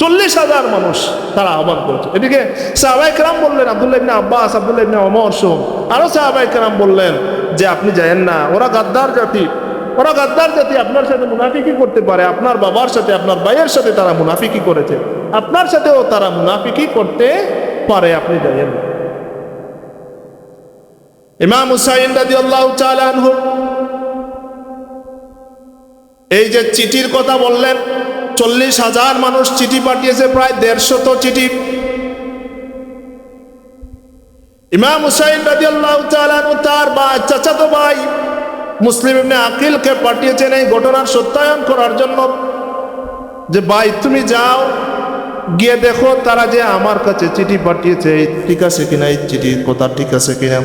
S1: 40,000 মানুষ তারা আহ্বান করছে। এদিকে সাহাবায়ে কেরাম বললেন, আব্দুল্লাহ ইবনে আব্বাস, আব্দুল্লাহ ইবনে ওমর সহ আরো সাহাবায়ে কেরাম বললেন যে আপনি যায়েন না, ওরা গাদ্দার জাতি, ওরা গাদ্দার জাতি, আপনার সাথে মুনাফিকি করতে পারে, আপনার বাবার সাথে, আপনার ভাইয়ের সাথে তারা মুনাফিকি করেছে, আপনার সাথেও তারা মুনাফিকি করতে পারে, আপনি যায়েন না। ইমাম হুসাইন রাদিয়াল্লাহু তাআলা আনহু এই যে চিঠির কথা বললেন, 40,000 মানুষ চিঠি পাঠিয়েছে, প্রায় 150 চিঠি। ইমাম হুসাইন রাদিয়াল্লাহু তাআলা আনহু তার চাচাতো ভাই মুসলিম ইবনে আকিলকে পাঠিয়েছেন এই ঘটনার সত্যায়ন করার জন্য, যে ভাই তুমি যাও, গিয়ে দেখো তারা যে আমার কাছে চিঠি পাঠিয়েছে ঠিক আছে কিনা, এই চিঠির কথা ঠিক আছে কিনা।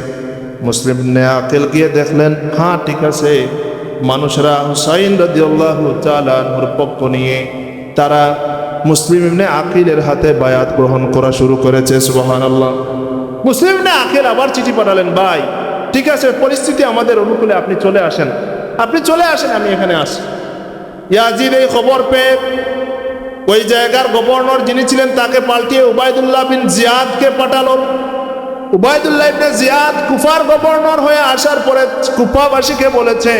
S1: মুসলিম ইবনে আকিল গিয়ে দেখলেন, হ্যাঁ ঠিক আছে। মানুষরা হুসাইন রাদিয়াল্লাহু তাআলা আনহুর পক্ষ নিয়ে তারা মুসলিম ইবনে আকিলের হাতে বায়াত গ্রহণ করা শুরু করেছে। সুবহানাল্লাহ। মুসলিম ইবনে আকিল আবার চিঠি পাঠালেন, ভাই ঠিক আছে, পরিস্থিতি আমাদের অনুকূলে, আপনি চলে আসেন, আপনি চলে আসেন, আমি এখানে আসি। ইয়াজিদ এই খবর পেয়ে ওই জায়গার গভর্নর যিনি ছিলেন তাকে পাল্টিয়ে উবাইদুল্লাহ বিন জিয়াদকে পাঠালো। উবাইদুল্লাহ ইবনে জিয়াদ কুফার গভর্নর হয়ে আসার পরে কুফাবাসীকে বলেছে,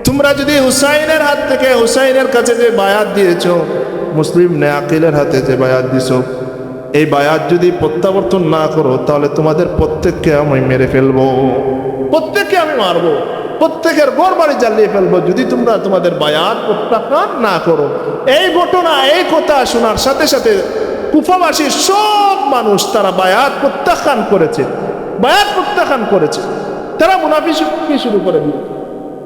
S1: তোমরা যদি হুসাইনের হাত থেকে, হুসাইনের কাছে যে বায়াত দিয়েছো, মুসলিম ইবনে আকিলের হাতে যে বায়াত দিছো, এই বায়াত যদি প্রত্যাবর্তন না করো, তাহলে তোমাদের প্রত্যেককে আমি মেরে ফেলবো, প্রত্যেককে আমি মারবো, প্রত্যেকের ঘর বাড়ি জ্বালিয়ে ফেলবো, যদি তোমরা তোমাদের বায়াত প্রত্যাখ্যান না করো। এই ঘটনা, এই কথা শোনার সাথে সাথে কুফাবাসীর সব মানুষ তারা বায়াত প্রত্যাখ্যান করেছে, বায়াত প্রত্যাখ্যান করেছে, তারা মুনাফিকি শুরু করে দিল।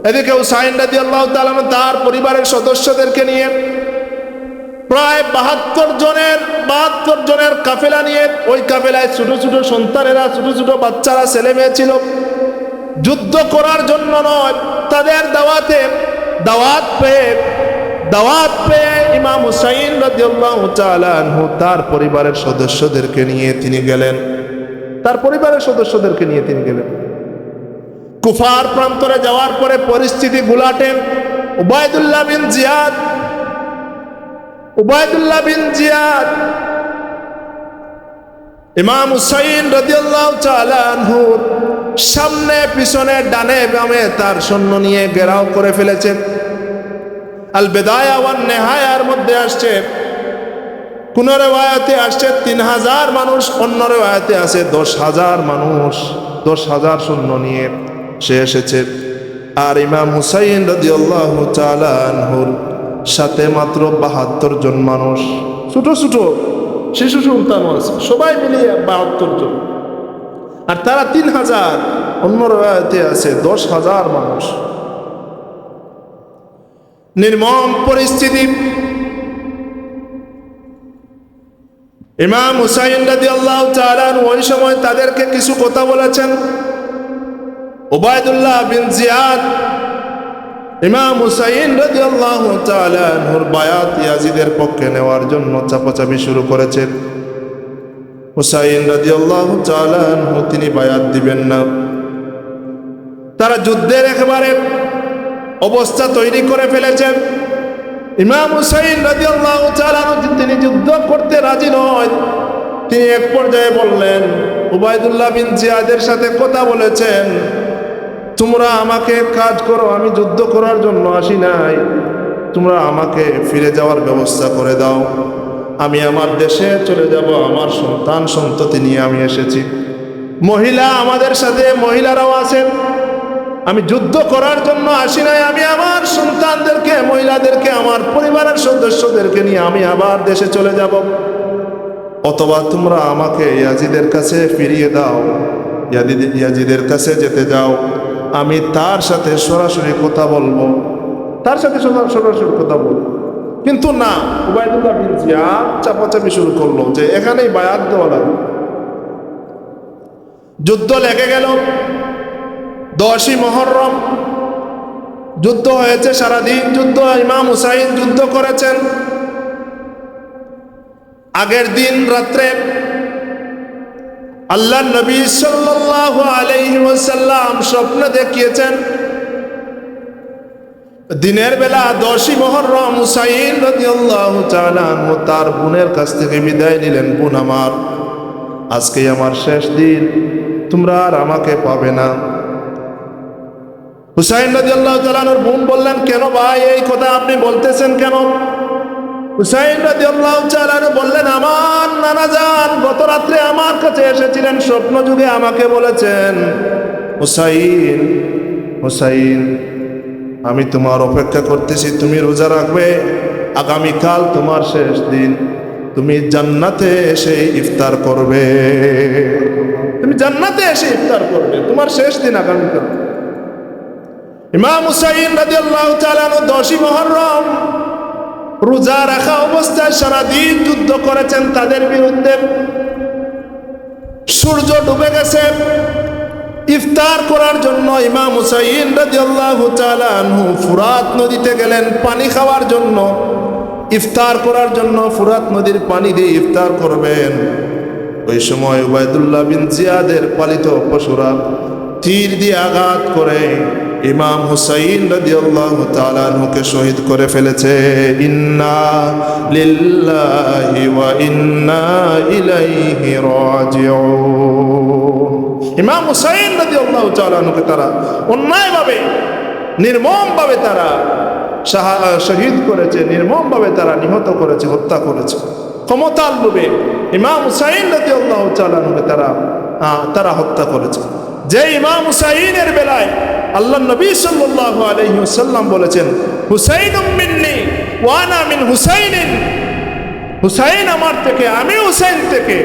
S1: এদিকে হুসাইন রাদিয়াল্লাহু তাআলা তার পরিবারের সদস্যদেরকে নিয়ে প্রায় 72 জনের কাফেলা নিয়ে, ওই কাফেলায় ছোট ছোট সন্তানেরা, ছোট ছোট বাচ্চারা, ছেলে মেয়ে ছিল। যুদ্ধ করার জন্য নয়, তাদের দাওয়াত পেয়ে ইমাম হুসাইন রাদিয়াল্লাহু তাআলা আনহু তার পরিবারের সদস্যদেরকে নিয়ে তিনি গেলেন, তার পরিবারের সদস্যদেরকে নিয়ে তিনি গেলেন। কুফার প্রান্তরে যাওয়ার পরে পরিস্থিতি গুলাটেন। উবাইদুল্লাহ বিন জিয়াদ ইমাম হুসাইন রাদিয়াল্লাহু তাআলা আনহু সামনে পিছনে ডানে বামে তার সৈন্য নিয়ে ঘেরাও করে ফেলেছে। আল বিদায়া ওয়ান নিহায়ার মধ্যে আসছে, কোন রিওয়ায়াতে আসছে 3,000 মানুষ, অন্য রিওয়ায়াতে আছে 10,000 মানুষ, 10,000 সৈন্য নিয়ে সে এসেছে। আর ইমাম হুসাইন রাদিয়াল্লাহু তাআলা আনহুর সাথে মাত্র ৭২ জন মানুষ, ছোট ছোট শিশু সন্তান আছে, সবাই মিলিয়ে ৭২ জন। আর তারা ৩,০০০, অন্য রায়াতে আছে ১০,০০০ মানুষ। নির্মম পরিস্থিতি। ইমাম হুসাইন রাদিয়াল্লাহু তাআলা ওই সময় তাদেরকে কিছু কথা বলেছেন। উবাইদুল্লাহ বিন জিয়াদ ইমাম হুসাইন রাদিয়াল্লাহু তাআলা আনহুর বায়াত ইয়াজিদের পক্ষে নেওয়ার জন্য চাপাচাপি শুরু করেছেন। হুসাইন রাদিয়াল্লাহু তাআলা আনহু তিনি বায়াত দিবেন না। তারা যুদ্ধের একেবারে অবস্থা তৈরি করে ফেলেছেন। ইমাম হুসাইন রাদিয়াল্লাহু তাআলা তিনি যুদ্ধ করতে রাজি নয়। তিনি এক পর্যায়ে বললেন, উবাইদুল্লাহ বিন জিয়াদের সাথে কথা বলেছেন, তোমরা আমাকে কাজ করো, আমি যুদ্ধ করার জন্য আসি নাই, তোমরা আমাকে ফিরে যাওয়ার ব্যবস্থা করে দাও, আমি আমার দেশে চলে যাব, আমার সন্তান সন্ততি নিয়ে আমি এসেছি, মহিলা আমাদের সাথে মহিলারাও আছেন, আমি যুদ্ধ করার জন্য আসি নাই, আমি আমার সন্তানদেরকে মহিলাদেরকে আমার পরিবারের সদস্যদেরকে নিয়ে আমি আবার দেশে চলে যাব, অথবা তোমরা আমাকে ইয়াজিদের কাছে ফিরিয়ে দাও, ইয়াজিদের কাছে যেতে যাও, আমি তার সাথে সরাসরি কথা বলবো, তার সাথে সরাসরি কথা বলবো। কিন্তু না, উবাইদুল্লাহ বিন জিয়াদ চাপাচাপি শুরু করলো যে এখানেই বায়াত দেওয়া লাগবে। যুদ্ধ লেগে গেল। 10ই মুহররম যুদ্ধ হয়েছে, সারাদিন যুদ্ধ। ইমাম হুসাইন যুদ্ধ করেছেন। আগের দিন রাত্রে আল্লাহর নবী সাল্লাল্লাহু আলাইহি ওয়াসাল্লাম স্বপ্নে দেখিয়েছেন, দিনের বেলা 10ই মুহররম হুসাইন রাদিয়াল্লাহু তাআলা আনহু তার বোনের কাছ থেকে বিদায় নিলেন, বোন আমার, আজকে আমার শেষ দিন, তোমরা আর আমাকে পাবে না। হুসাইন রাদিয়াল্লাহু তাআলা আনহুর বোন বললেন, কেন ভাই এই কথা আপনি বলতেছেন কেন? হুসাইন রাদিয়াল্লাহু তাআলা আনহু বললেন, আমার নানা জান গত রাত্রে আমার কাছে এসেছিলেন, স্বপ্ন যুগে আমাকে বলেছেন, হুসাইন হুসাইন আমি তোমার অপেক্ষা করতেছি, তুমি রোজা রাখবে, আগামীকাল তোমার শেষ দিন, তুমি জান্নাতে এসে ইফতার করবে, তুমি জান্নাতে এসে ইফতার করবে, তোমার শেষ দিন আগামীকাল। ইমাম হুসাইন রাদিয়াল্লাহু তাআলা 10ই মুহররম রোজা রাখা অবস্থায় সারাদিন যুদ্ধ করেছেন তাদের বিরুদ্ধে। সূর্য ডুবে গেছে। ইফতার করার জন্য ইমাম হুসাইন রাদিয়াল্লাহু তাআলা আনহু ফুরাত নদীতে গেলেন পানি খাওয়ার জন্য, ইফতার করার জন্য। ফুরাত নদীর পানি দিয়ে ইফতার করবেন। ওই সময় উবাইদুল্লাহ বিন জিয়াদের পালিত পশুরা তীর দিয়ে আঘাত করে ইমাম হুসাইন রাদিয়াল্লাহু তাআলা আনহুকে শহীদ করে ফেলেছে। ইন্না লিল্লাহি ওয়া ইন্না ইলাইহি রাজিউন। ইমাম হুসাইন রাদিয়াল্লাহু তাআলা আনহুকে তারা অন্যায়ভাবে, নির্মমভাবে তারা শহীদ করেছে, নির্মমভাবে তারা নিহত করেছে, হত্যা করেছে। ক্ষমতার লোভে ইমাম হুসাইন রাদিয়াল্লাহু তাআলা আনহুকে তারা হত্যা করেছে। যে ইমাম হুসাইনের বেলায় আল্লাহ নবী সাল্লাল্লাহু আলাইহি ওয়াসাল্লাম বলেছেন, হুসাইনুম মিন্নি ওয়া আনা মিন হুসাইনিন, হুসাইন আমার থেকে, আমি হুসাইন থেকে,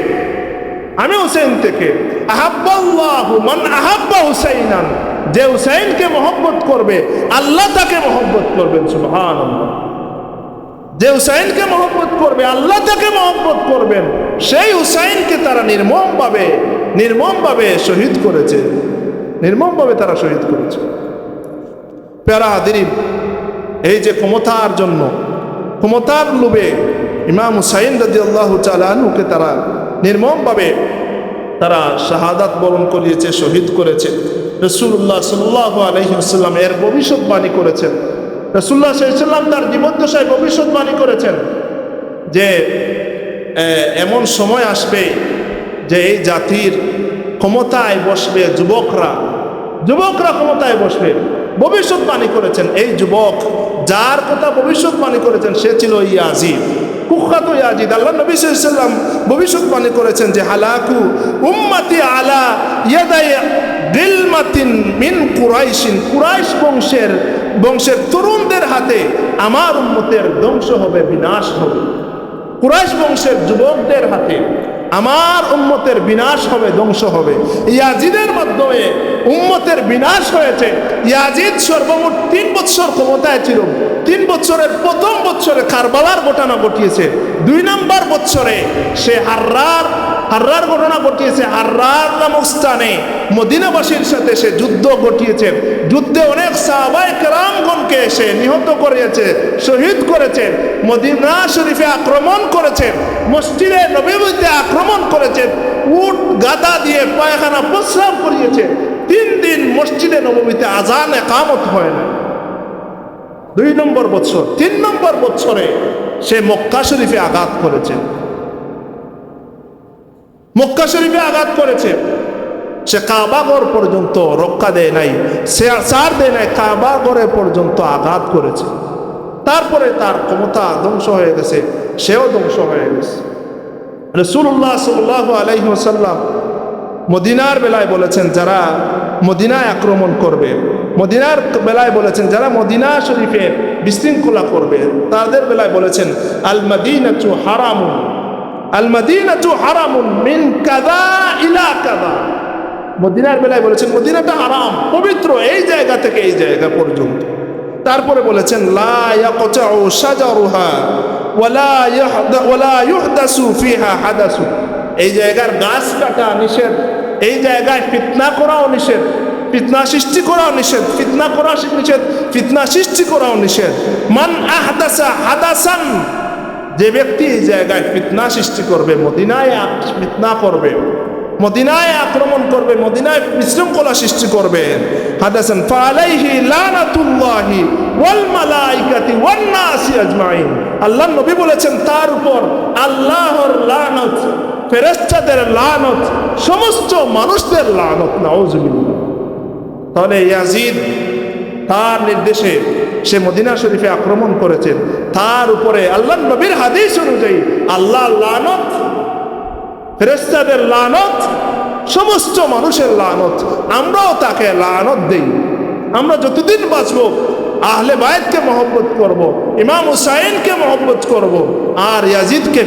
S1: আমি হুসাইন থেকে। আহাব্বাল্লাহু মান আহাব্বা হুসাইনান, যে হুসাইনকে মহব্বত করবে আল্লাহ তাকে মহব্বত করবেন। সুবহানাল্লাহ। যে হুসাইনকে মহব্বত করবে আল্লাহ তাকে মহব্বত করবেন। সেই হুসাইনকে তারা নির্মমভাবে শহীদ করেছে, নির্মমভাবে তারা শহীদ করেছে। প্যারা হাদিরিন, এই যে ক্ষমতার জন্য, ক্ষমতার লোভে ইমাম হুসাইন রাদিয়াল্লাহু তাআলা আনহুকে তারা নির্মমভাবে তারা শাহাদাত বরণ করিয়েছে, শহীদ করেছে। রাসূলুল্লাহ সাল্লাল্লাহু আলাইহি ওয়াসাল্লাম এর ভবিষ্যৎবাণী করেছেন। রাসূলুল্লাহ সাল্লাল্লাহু আলাইহি ওয়াসাল্লাম তার জীবদ্দশায় ভবিষ্যৎবাণী করেছেন যে এমন সময় আসবে যে এই জাতির ক্ষমতায় বসবে যুবকরা, যুবকরা ক্ষমতায় বসবে। ভবিষ্যৎবাণী করেছেন এই যুবক, যার কথা ভবিষ্যৎবাণী করেছেন সে ছিল ইয়াজিদ, কুখ্যাত ইয়াজিদ। আল্লাহ নবী সাল্লাল্লাহু আলাইহি ওয়াসাল্লাম ভবিষ্যৎবাণী করেছেন যে হালাকু উম্মতি আলা ইয়াদাই গিলমাতিন মিন কুরাইশিন, কুরাইশ বংশের তরুণদের হাতে আমার উম্মতের ধ্বংস হবে, বিনাশ হবে। কুরাইশ বংশের যুবকদের হাতে আমার উম্মতের বিনাশ হবে, ধ্বংস হবে। ইয়াজিদের মাধ্যমে উম্মতের বিনাশ হয়েছে। ইয়াজিদ সর্বমোট 3 বছর ক্ষমতায় ছিল। 3 বছরের প্রথম বছরে কারবালার ঘটনা ঘটিয়েছে। 2 নম্বর বছরে সে হাররার ঘটনা ঘটিয়েছে। হাররার নামক স্থানে মদিনাবাসীর সাথে সে যুদ্ধ ঘটিয়েছে। যুদ্ধে অনেক সাহাবায়ে কেরামগণকে সে নিহত করেছে, শহীদ করেছে। মদিনা শরীফে আক্রমণ করেছে, মসজিদে নববীতে আক্রমণ করেছে, উট গাদা দিয়ে পায়খানা প্রস্রাব করিয়েছে। 3 দিন মসজিদে নববীতে আজান একামত হয় না। 2 নম্বর বছর। 3 নম্বর বছরে সে মক্কা শরীফে আঘাত করেছে। মক্কা শরীফে আঘাত করেছে। সে কাবাগর পর্যন্ত রক্ষা দেয় নাই, সে ছাড় দেয় নাই, কাবাগরে পর্যন্ত আঘাত করেছে। তারপরে তার ক্ষমতা ধ্বংস হয়ে গেছে, সেও ধ্বংস হয়ে গেছে। রাসূলুল্লাহ সাল্লাল্লাহু আলাইহি ওয়াসাল্লাম মদিনার বেলায় বলেছেন, যারা মদিনায় আক্রমণ করবে, মদিনার বেলায় বলেছেন যারা মদিনা শরীফে বিশৃঙ্খলা করবে, তাদের বেলায় বলেছেন আল মাদিনাতু হারামুন, আল মাদিনাতু হারামুন মিন কাযা ইলা কাযা। মদিনার বেলায় বলেছেন মদিনাটা হারাম, পবিত্র, এই জায়গা থেকে এই জায়গা পর্যন্ত। তারপরে বলেছেন লা ইয়াকতাউ শাজারুহা ওয়ালা ইউহদাসু ফিহা হাদাসু, এই জায়গার গাছ কাটা নিষেধ, এই জায়গায় ফিতনা করাও নিষেধ, ফিতনা সৃষ্টি করাও নিষেধ, ফিতনা করা নিষেধ, ফিতনা সৃষ্টি করাও নিষেধ। মান আহদাসা হাদাসান, যে ব্যক্তি এই জায়গায় ফিতনা সৃষ্টি করবে, মদিনায় ফিতনা করবে, মদিনায় আক্রমণ করবে, মদিনায় বিশৃঙ্খলা সৃষ্টি করবে, হাদাসান ফালাইহি লানাতুল্লাহি ওয়াল মালাইকাতি ওয়ান নাসি আজমাইন, আল্লাহর নবী বলেছেন তার উপর আল্লাহর লানত, ফেরেশতাদের লানত, সমস্ত মানুষদের লানত, নাউযুবিল্লাহ। তাহলে ইয়াজিদ তার নির্দেশে সে মদিনা শরীফে আক্রমণ করেছেন, তার উপরে আল্লাহর নবীর হাদিস অনুযায়ী আল্লাহর লানত, ফেরেশতাদের লানত, সমস্ত মানুষের লানত। আমরাও তাকে লানত দেই। আমরা যতদিন বাঁচব আহলে বায়তকে মহব্বত করব, ইমাম হুসাইনকে মহব্বত করব, আর ইয়াজিদকে